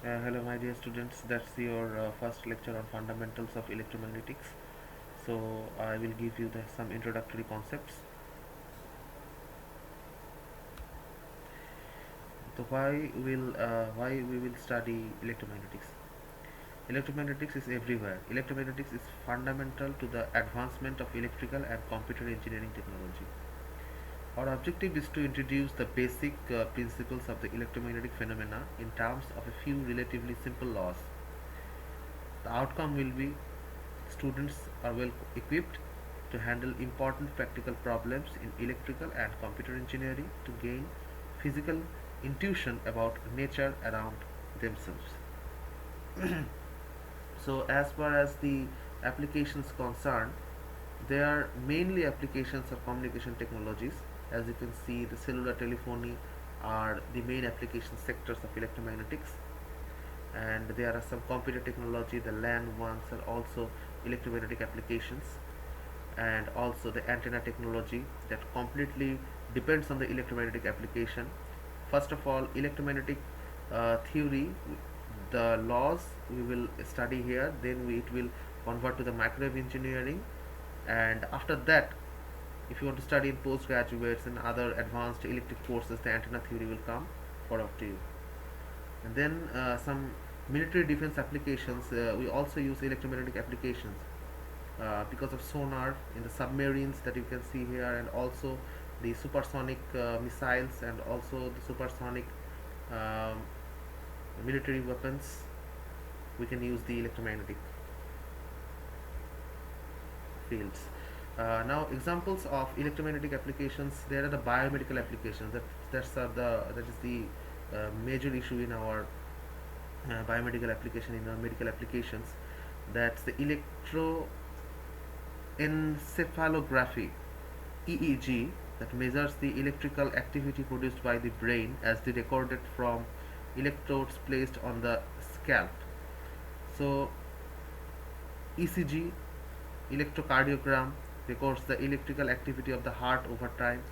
Hello, my dear students. That's your first lecture on fundamentals of electromagnetics. So I will give you some introductory concepts. So why we will study electromagnetics? Electromagnetics is everywhere. Electromagnetics is fundamental to the advancement of electrical and computer engineering technology. Our objective is to introduce the basic principles of the electromagnetic phenomena in terms of a few relatively simple laws. The outcome will be students are well equipped to handle important practical problems in electrical and computer engineering to gain physical intuition about nature around themselves. So, as far as the applications concerned, they are mainly applications of communication technologies. As you can see, the cellular telephony are the main application sectors of electromagnetics, and there are some computer technology, the LAN ones are also electromagnetic applications, and also the antenna technology that completely depends on the electromagnetic application. First of all, electromagnetic theory, the laws we will study here, then it will convert to the microwave engineering, and after that, if you want to study in postgraduates and other advanced electric courses, the antenna theory will come forward to you. And then some military defense applications, we also use electromagnetic applications because of sonar in the submarines that you can see here, and also the supersonic missiles, and also the supersonic um, military weapons. We can use the electromagnetic fields. Now, examples of electromagnetic applications. There are the biomedical applications. That is the major issue in our biomedical application, in our medical applications. That's the electroencephalography (EEG) that measures the electrical activity produced by the brain as they recorded from electrodes placed on the scalp. So ECG, electrocardiogram, records the electrical activity of the heart over time.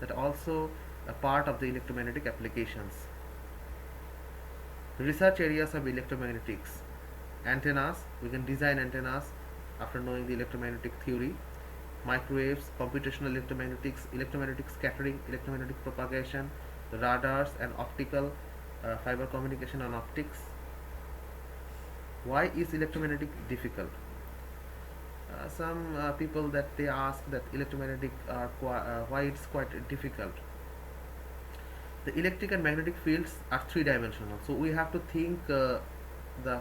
That also a part of the electromagnetic applications. Research areas of electromagnetics. Antennas, we can design antennas after knowing the electromagnetic theory. Microwaves, computational electromagnetics, electromagnetic scattering, electromagnetic propagation, radars, and optical fiber communication and optics. Why is electromagnetic difficult? Some people that they ask that electromagnetic are why it's quite difficult. The electric and magnetic fields are three dimensional, so we have to think the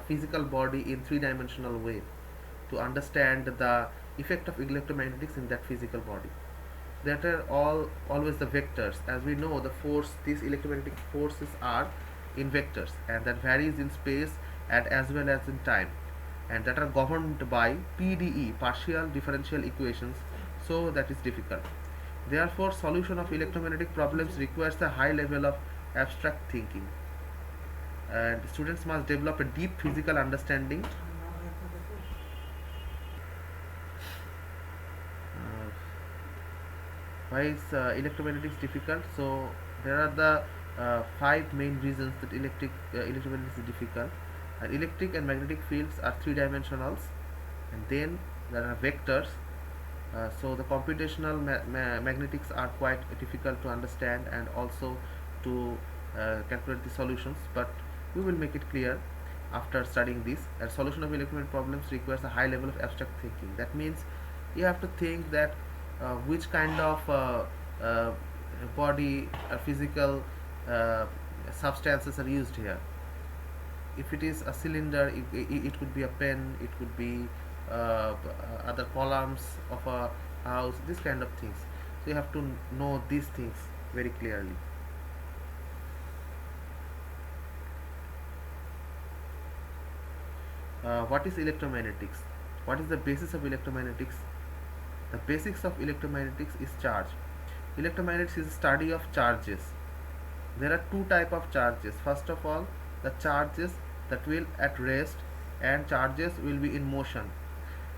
physical body in three dimensional way to understand the effect of electromagnetics in that physical body. That are all always the vectors. As we know, the force, these electromagnetic forces are in vectors, and that varies in space and as well as in time, and that are governed by PDE, partial differential equations. So that is difficult. Therefore, solution of electromagnetic problems requires a high level of abstract thinking, and students must develop a deep physical understanding. Uh, why is electromagnetics difficult? So there are the five main reasons that electromagnetics is difficult. And electric and magnetic fields are three dimensionals, and then there are vectors. So the computational magnetics are quite difficult to understand and also to calculate the solutions, but we will make it clear after studying this. A solution of electromagnetic problems requires a high level of abstract thinking. That means you have to think that which kind of uh, body physical uh, substances are used here. If it is a cylinder, it could be a pen, it could be other columns of a house, this kind of things. So you have to know these things very clearly. What is electromagnetics? What is the basis of electromagnetics? The basics of electromagnetics is charge. Electromagnetics is a study of charges. There are two type of charges. First of all, the charges that will at rest, and charges will be in motion.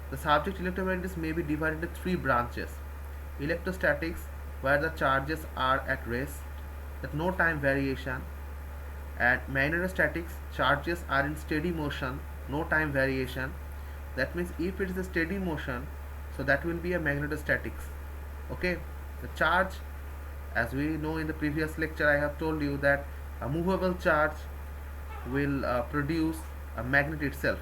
The subject electromagnetics may be divided into three branches. Electrostatics, where the charges are at rest, that no time variation. At magnetostatics, charges are in steady motion, no time variation. That means if it is a steady motion, so that will be a magnetostatics. Okay, the charge, as we know in the previous lecture, I have told you that a movable charge will produce a magnet itself.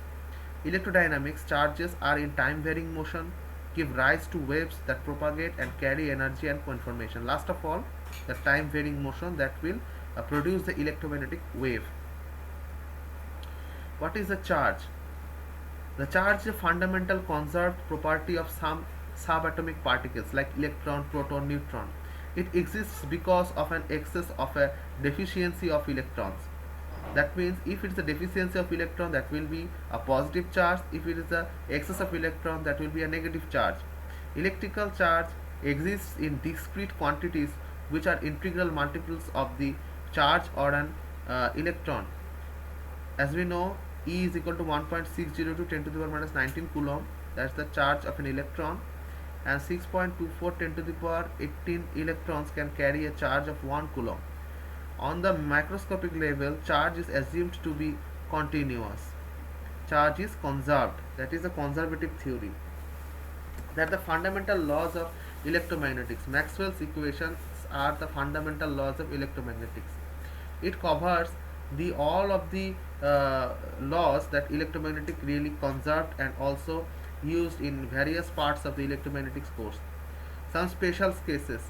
Electrodynamics, charges are in time varying motion, give rise to waves that propagate and carry energy and information. Last of all, the time varying motion that will produce the electromagnetic wave. What is the charge? The charge is a fundamental conserved property of some subatomic particles like electron, proton, neutron. It exists because of an excess of a deficiency of electrons. That means if it is a deficiency of electron, that will be a positive charge. If it is a excess of electron, that will be a negative charge. Electrical charge exists in discrete quantities which are integral multiples of the charge or an electron. As we know, E is equal to 1.602 10 to the power minus 19 coulomb. That's the charge of an electron. And 6.24 10 to the power 18 electrons can carry a charge of 1 coulomb. On the microscopic level, charge is assumed to be continuous. Charge is conserved. That is a conservative theory. That the fundamental laws of electromagnetics. Maxwell's equations are the fundamental laws of electromagnetics. It covers the all of the laws that electromagnetic really conserved and also used in various parts of the electromagnetic course. Some special cases,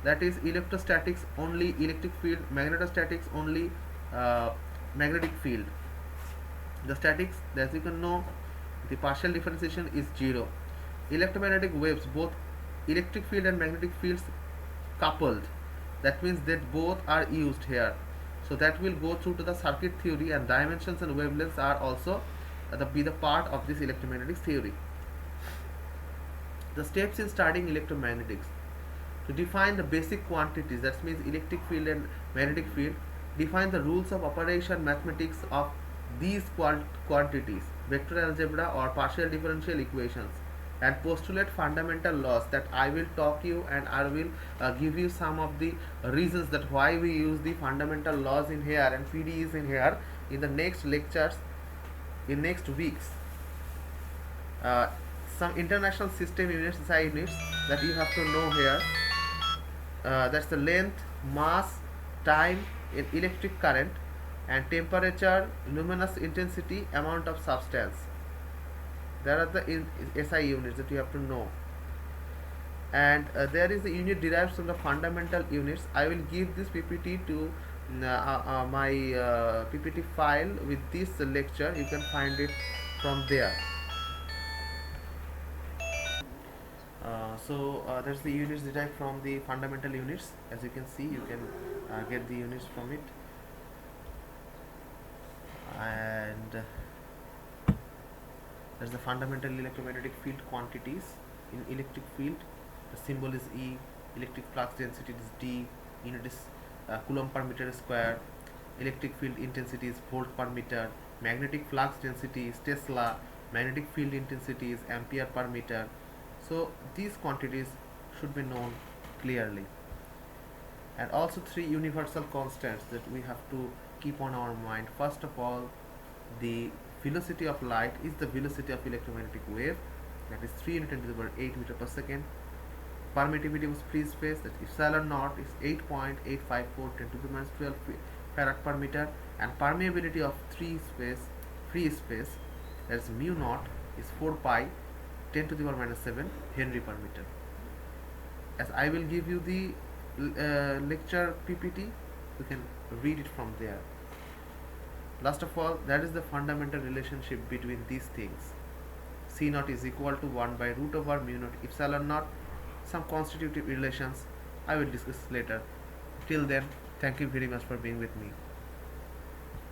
that is electrostatics only electric field, magnetostatics only magnetic field. The statics, as you can know, the partial differentiation is 0. Electromagnetic waves, both electric field and magnetic fields coupled, that means that both are used here. So that will go through to the circuit theory, and dimensions and wavelengths are also be the part of this electromagnetic theory. The steps in studying electromagnetics: to define the basic quantities, that means electric field and magnetic field, define the rules of operation mathematics of these quantities, vector algebra or partial differential equations, and postulate fundamental laws that I will talk you, and I will give you some of the reasons that why we use the fundamental laws in here and PDEs in here in the next lectures, in next weeks. Some international system units, SI units, that you have to know here. That's the length, mass, time in electric current, and temperature, luminous intensity, amount of substance. There are the SI units that you have to know. And there is the unit derived from the fundamental units. I will give this PPT to my PPT file with this lecture. You can find it from there. That's the units derived from the fundamental units. As you can see, you can get the units from it. And there's the fundamental electromagnetic field quantities. In electric field, the symbol is E, electric flux density is D, unit is coulomb per meter square, electric field intensity is volt per meter, magnetic flux density is Tesla, magnetic field intensity is ampere per meter. So these quantities should be known clearly. And also 3 universal constants that we have to keep on our mind. First of all, the velocity of light is the velocity of electromagnetic wave, that is 3 × 10⁸ meter per second. Permittivity of free space, that epsilon naught is 8.854 10⁻12 farad per meter, and permeability of free space, that is mu naught, is 4 pi 10⁻⁷ Henry per meter. As I will give you the lecture PPT, you can read it from there. Last of all, that is the fundamental relationship between these things. C naught is equal to 1 by root over mu naught epsilon naught. Some constitutive relations I will discuss later. Till then, thank you very much for being with me.